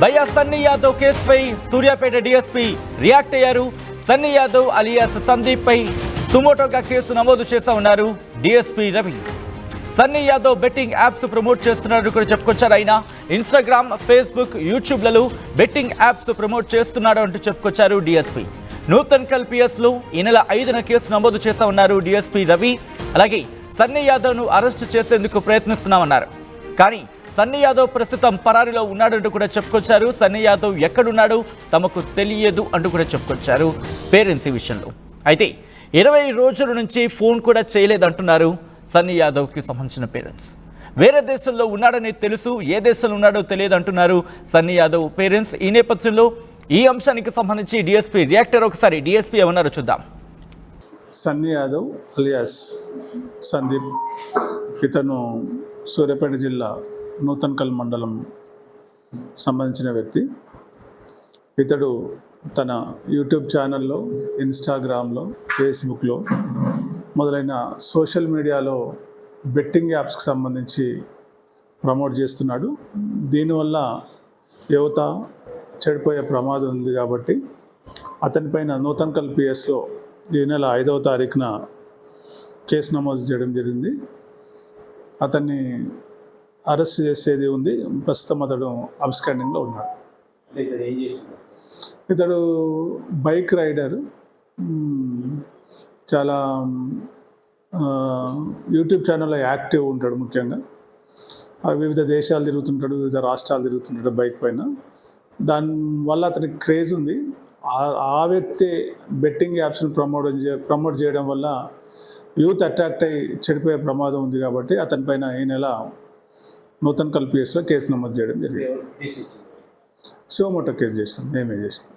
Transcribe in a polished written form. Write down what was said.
భయ్యా సన్నీ యాదవ్ కేసుపై Suryapet DSP react అయ్యారు. సన్నీ యాదవ్ అలియాస్ సందీప్ పై సుమోటోగా కేసు నమోదు చేస్తా ఉన్నారు DSP Ravi. Sunny Yadav betting apps promote చేస్తున్నాడు కూడా చెప్పుకొచ్చారు. ఆయన ఇన్స్టాగ్రామ్, ఫేస్బుక్, యూట్యూబ్లలో బెట్టింగ్ యాప్స్ ప్రమోట్ చేస్తున్నాడు అంటూ చెప్పుకొచ్చారు డీఎస్పీ. నూతన్కల్ పిఎస్లో ఈ నెల 5న కేసు నమోదు చేస్తా ఉన్నారు డీఎస్పీ రవి. అలాగే సన్నీ యాదవ్ను అరెస్టు చేసేందుకు ప్రయత్నిస్తున్నామన్నారు. కానీ సన్నీ యాదవ్ ప్రస్తుతం పరారీలో ఉన్నాడంటూ కూడా చెప్పుకొచ్చారు. సన్నీ యాదవ్ ఎక్కడున్నాడో తమకు తెలియదు అంటూ కూడా చెప్పుకొచ్చారు పేరెంట్స్ ఈ విషయంలో. అయితే 20 రోజుల నుంచి ఫోన్ కూడా చేయలేదంటున్నారు సన్నీ యాదవ్కి సంబంధించిన పేరెంట్స్. వేరే దేశంలో ఉన్నాడని తెలుసు, ఏ దేశంలో ఉన్నాడో తెలియదు అంటున్నారు సన్నీ యాదవ్ పేరెంట్స్. ఈ నేపథ్యంలో ఈ అంశానికి సంబంధించి డీఎస్పీ రియాక్టర్ ఒకసారి డీఎస్పీ ఏమన్నారో చూద్దాం. సన్నీ యాదవ్ అలియాస్ సందీప్, ఇతను సూర్యాపేట జిల్లా నూతన్కల్ మండలం సంబంధించిన వ్యక్తి. ఇతడు తన యూట్యూబ్ ఛానల్లో, ఇన్స్టాగ్రామ్లో, ఫేస్బుక్లో మొదలైన సోషల్ మీడియాలో బెట్టింగ్ యాప్స్కి సంబంధించి ప్రమోట్ చేస్తున్నాడు. దీనివల్ల యువత చెడిపోయే ప్రమాదం ఉంది కాబట్టి అతనిపైన నూతన్కల్ పిఎస్లో ఈ నెల 5వ తారీఖున కేసు నమోదు చేయడం జరిగింది. అతన్ని అరెస్ట్ చేసేది ఉంది. ప్రస్తుతం అతడు అబ్స్కాండింగ్లో ఉన్నాడు. ఇతడు బైక్ రైడర్, చాలా యూట్యూబ్ ఛానల్లో యాక్టివ్ ఉంటాడు. ముఖ్యంగా వివిధ దేశాలు తిరుగుతుంటాడు, వివిధ రాష్ట్రాలు తిరుగుతుంటాడు బైక్ పైన. దానివల్ల అతనికి క్రేజ్ ఉంది. ఆ వ్యక్తి బెట్టింగ్ యాప్స్ని ప్రమోట్ చేయడం వల్ల యూత్ అట్రాక్ట్ అయ్యి చెడిపోయే ప్రమాదం ఉంది కాబట్టి అతనిపైన ఈ నెల నూతన్కల్ పిఎస్లో కేసు నమోదు చేయడం జరిగింది. సుమోటో కేసు చేసినాం, మేమే చేసినాం.